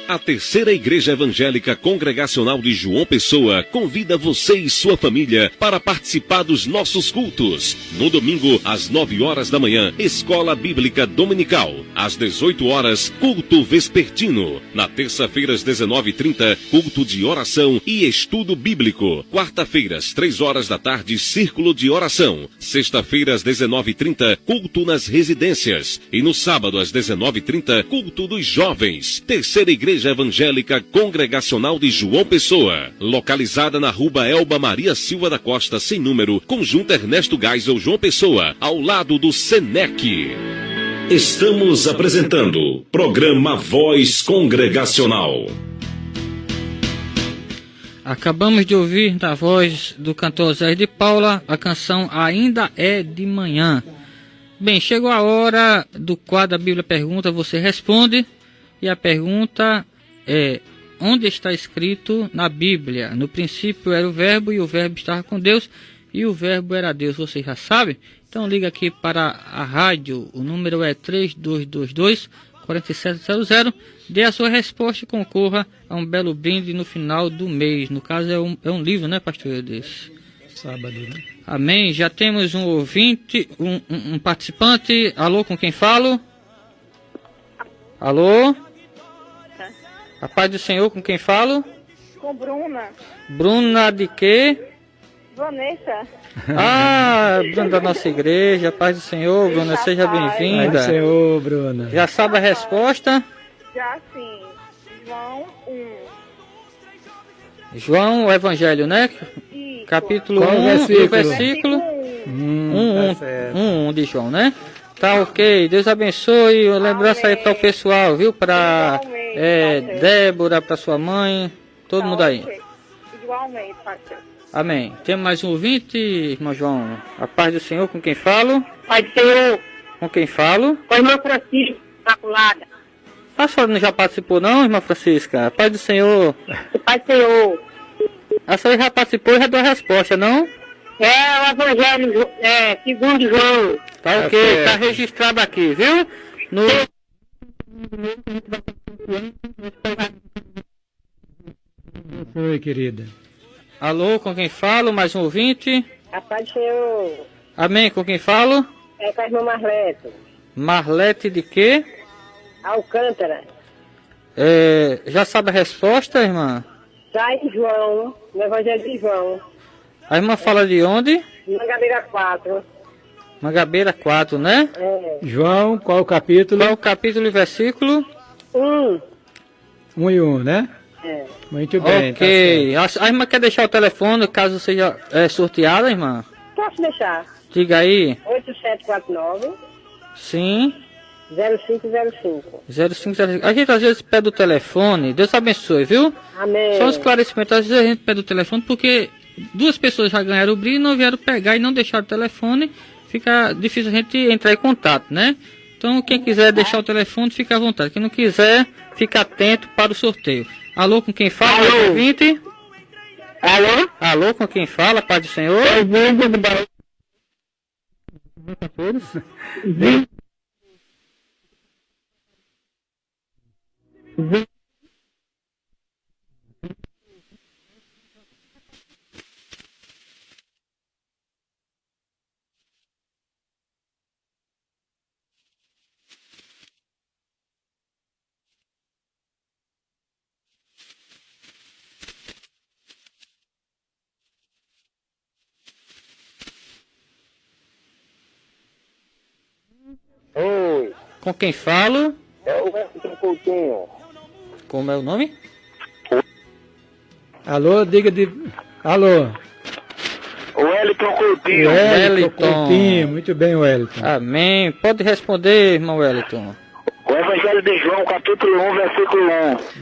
A Terceira Igreja Evangélica Congregacional de João Pessoa convida você e sua família para participar dos nossos cultos. No domingo, às 9 horas da manhã, Escola Bíblica Dominical. Às 18 horas, culto vespertino. Na terça-feira, às 19h30, culto de oração e estudo bíblico. Quarta-feiras, 3 horas da tarde, círculo de oração. Sexta-feira, às 19h30, culto nas residências. E no sábado, às 19h30, culto dos jovens. Terceira Igreja Evangélica Congregacional de João Pessoa, localizada na Rua Elba Maria Silva da Costa, sem número, Conjunto Ernesto Geisel, João Pessoa, ao lado do Senec. Estamos apresentando programa Voz Congregacional. Acabamos de ouvir da voz do cantor Zé de Paula a canção Ainda é de Manhã. Bem, chegou a hora do quadro A Bíblia Pergunta, você responde. E a pergunta é: onde está escrito na Bíblia? No princípio era o Verbo, e o Verbo estava com Deus, e o Verbo era Deus. Você já sabe? Então liga aqui para a rádio, o número é 3222-4700. Dê a sua resposta e concorra a um belo brinde no final do mês. No caso é um livro, né, pastor Eudes? Sábado, né? Amém. Já temos um ouvinte, um participante. Alô, com quem falo? Alô? A paz do Senhor, com quem falo? Com Bruna. Bruna de quê? Vanessa. Ah, Bruna da nossa igreja. A paz do Senhor, Bruna, seja bem-vinda. Paz do Senhor, Bruna. Já sabe a resposta? Já sim. João 1. João, o Evangelho, né? Isso. Capítulo Qual 1, versículo? versículo 1 de João, né? Tá ok, Deus abençoe. Lembrança aí para o pessoal, viu? Para Débora, para sua mãe, Todo mundo aí. Ok. Igualmente, pastor. Amém. Temos mais um ouvinte, irmão João. A paz do Senhor, com quem falo? Pai do Senhor. Com quem falo? Com a irmã Francisca, Imaculada. A senhora não já participou não, irmã Francisca? A paz do Senhor. Pai do Senhor. A senhora já participou e já deu a resposta, não? É o Evangelho segundo João. Tá ok, tá registrado aqui, viu? No... Oi, querida. Alô, com quem falo? Mais um ouvinte? A paz do Senhor. Amém, com quem falo? É com a irmã Marlete. Marlete de quê? Alcântara. Já sabe a resposta, irmã? Sai João, no Evangelho de João. A irmã fala de onde? Mangabeira 4. Mangabeira 4, né? João, qual o capítulo? Qual o capítulo e versículo? 1. 1 e 1, né? Muito bem. Ok. A irmã quer deixar o telefone, caso seja sorteada, irmã? Posso deixar? Diga aí. 8749 Sim. 0505. 0505. A gente às vezes pede o telefone. Deus abençoe, viu? Amém. Só um esclarecimento. Às vezes a gente pede o telefone porque duas pessoas já ganharam o brinde e não vieram pegar e não deixaram o telefone. Fica difícil a gente entrar em contato, né? Então quem quiser deixar o telefone, fica à vontade. Quem não quiser, fica atento para o sorteio. Alô, com quem fala? Alô. Ouvinte? Alô? Alô, com quem fala? Paz do Senhor? Oi, Com quem falo? é o Wellington Coutinho. Como é o nome? Alô, diga de... Alô. O Wellington Coutinho. Wellington Coutinho. Muito bem, Wellington. Amém. Pode responder, irmão Wellington. O Evangelho de João, capítulo 1, versículo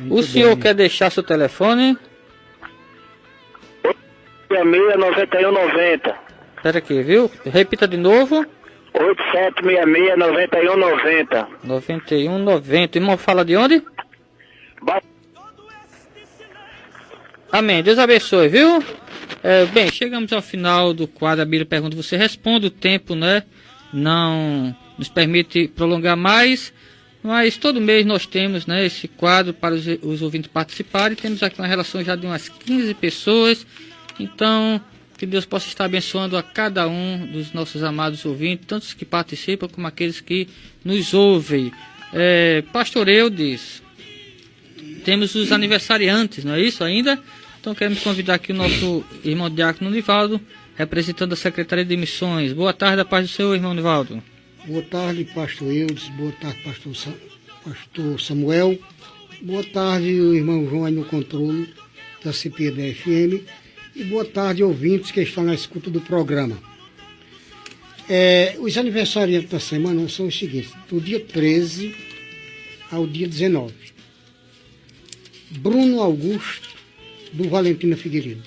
1. O senhor quer deixar seu telefone? 86-91-90. Espera aqui, viu? Repita de novo. 8766-91-90. 9190. Irmão, fala de onde? Amém. Deus abençoe, viu? Bem, chegamos ao final do quadro. A Bíblia pergunta, você responde. O tempo, né? Não nos permite prolongar mais. Mas todo mês nós temos, né, esse quadro para os ouvintes participarem. Temos aqui uma relação já de umas 15 pessoas. Então, que Deus possa estar abençoando a cada um dos nossos amados ouvintes, tanto os que participam como aqueles que nos ouvem. Pastor Eudes, temos os aniversariantes, não é isso ainda? Então queremos convidar aqui o nosso irmão Diácono Nivaldo, representando a Secretaria de Missões. Boa tarde, a paz do Senhor, irmão Nivaldo. Boa tarde, pastor Eudes. Boa tarde, pastor Samuel. Boa tarde, o irmão João aí no controle da CPD FM. E boa tarde, ouvintes que estão na escuta do programa. Os aniversariantes da semana são os seguintes: do dia 13 ao dia 19. Bruno Augusto, do Valentina Figueiredo.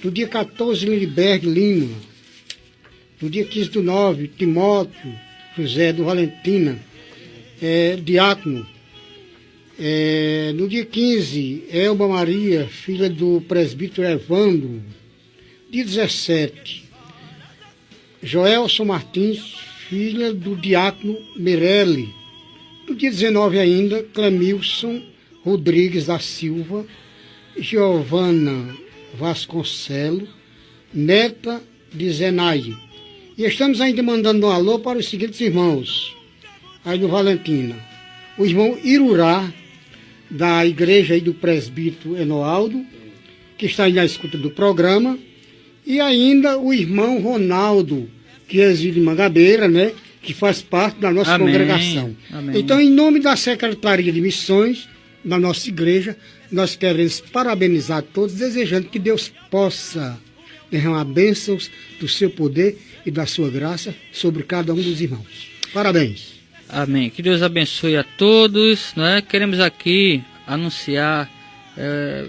Do dia 14, Lindbergh Lima. Do dia 15 do 9, Timóteo José, do Valentina, diácono. No dia 15, Elba Maria, filha do presbítero Evandro. Dia 17, Joelson Martins, filha do diácono Mirelle. No dia 19 ainda, Clemilson Rodrigues da Silva, Giovana Vasconcelos, neta de Zenaide. E estamos ainda mandando um alô para os seguintes irmãos, aí do Valentina. O irmão Irurá, da igreja aí do presbítero Enoaldo, que está aí na escuta do programa. E ainda o irmão Ronaldo, que reside em Mangabeira, né? Que faz parte da nossa congregação. Amém. Então, em nome da Secretaria de Missões da nossa igreja, nós queremos parabenizar todos, desejando que Deus possa derramar bênçãos do seu poder e da sua graça sobre cada um dos irmãos. Parabéns. Amém. Que Deus abençoe a todos, né? Queremos aqui anunciar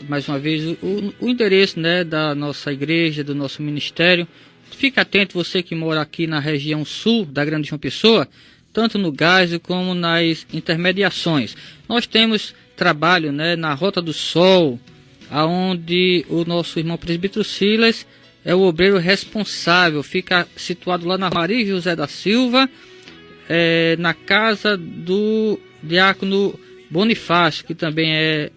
mais uma vez, o endereço, né, da nossa igreja, do nosso ministério. Fique atento, você que mora aqui na região sul da Grande João Pessoa, tanto no Geisel como nas intermediações. Nós temos trabalho, né, na Rota do Sol, aonde o nosso irmão presbítero Silas é o obreiro responsável. Fica situado lá na Maria José da Silva, na casa do diácono Bonifácio, que também é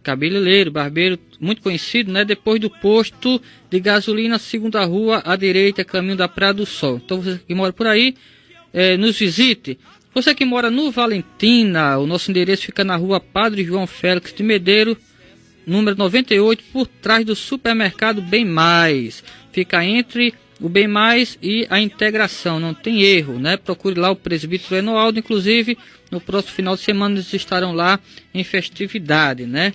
cabeleireiro, barbeiro, muito conhecido, né? Depois do posto de gasolina, segunda rua à direita, caminho da Praia do Sol. Então você que mora por aí, nos visite. Você que mora no Valentina, o nosso endereço fica na rua Padre João Félix de Medeiro, número 98, por trás do supermercado Bem Mais. Fica entre o Bem Mais e a Integração, não tem erro, né? Procure lá o presbítero Enoaldo, inclusive no próximo final de semana eles estarão lá em festividade, né?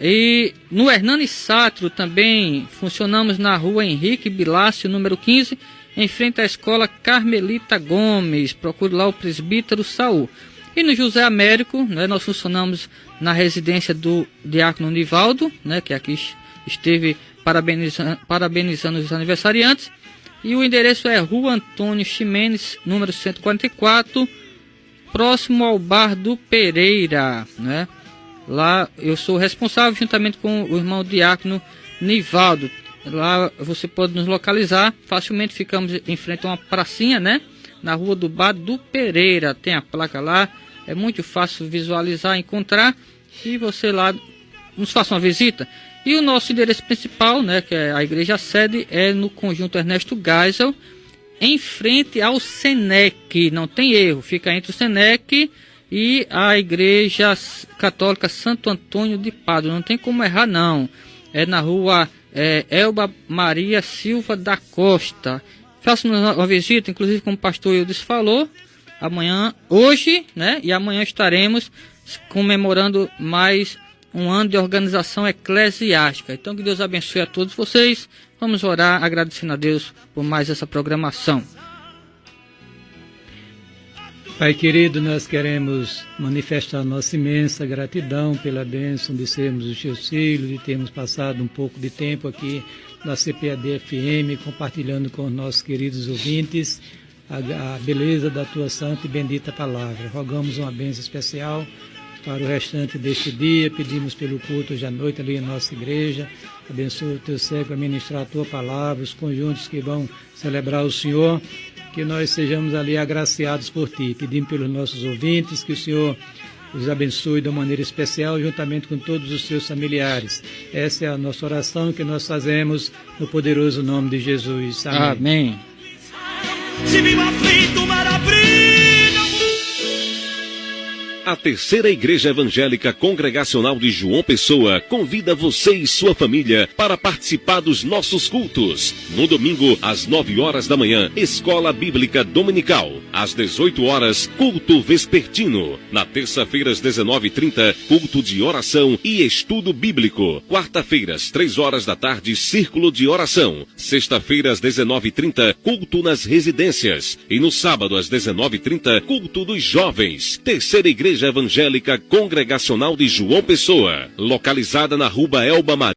E no Hernani Sátiro também funcionamos na rua Henrique Bilácio, número 15, em frente à escola Carmelita Gomes. Procure lá o presbítero Saul. E no José Américo, né, nós funcionamos na residência do diácono Nivaldo, né, que aqui esteve parabenizando os aniversariantes. E o endereço é Rua Antônio Ximenes, número 144, próximo ao Bar do Pereira, né? Lá eu sou responsável juntamente com o irmão diácono Nivaldo. Lá você pode nos localizar facilmente, ficamos em frente a uma pracinha, né? Na rua do Bar do Pereira, tem a placa lá, é muito fácil visualizar, encontrar, e você lá nos faça uma visita. E o nosso endereço principal, né, que é a igreja sede, é no conjunto Ernesto Geisel, em frente ao Senec, não tem erro, fica entre o Senec e a igreja católica Santo Antônio de Pádua, não tem como errar não, é na rua Elba Maria Silva da Costa. Faça-nos uma visita, inclusive como o pastor Eudes falou, hoje, né, e amanhã estaremos comemorando mais um ano de organização eclesiástica. Então que Deus abençoe a todos vocês. Vamos orar agradecendo a Deus por mais essa programação. Pai querido, nós queremos manifestar nossa imensa gratidão pela bênção de sermos os teus filhos, de termos passado um pouco de tempo aqui na CPAD FM, compartilhando com os nossos queridos ouvintes a beleza da tua santa e bendita palavra. Rogamos uma bênção especial para o restante deste dia, pedimos pelo culto hoje à noite ali em nossa igreja. Abençoa o teu servo a ministrar a tua palavra, os conjuntos que vão celebrar o Senhor, que nós sejamos ali agraciados por ti. Pedimos pelos nossos ouvintes que o Senhor os abençoe de uma maneira especial, juntamente com todos os seus familiares. Essa é a nossa oração que nós fazemos no poderoso nome de Jesus. Amém. Amém. Se vivo aflito, maravilha. A Terceira Igreja Evangélica Congregacional de João Pessoa convida você e sua família para participar dos nossos cultos. No domingo, às 9 horas da manhã, Escola Bíblica Dominical. Às 18 horas, culto vespertino. Na terça-feira, às 19h30, culto de oração e estudo bíblico. Quarta-feira, às 3 horas da tarde, círculo de oração. Sexta-feira, às 19h30, culto nas residências. E no sábado, às 19h30, culto dos jovens. Terceira Igreja Evangélica Congregacional de João Pessoa, localizada na rua Elba Maria.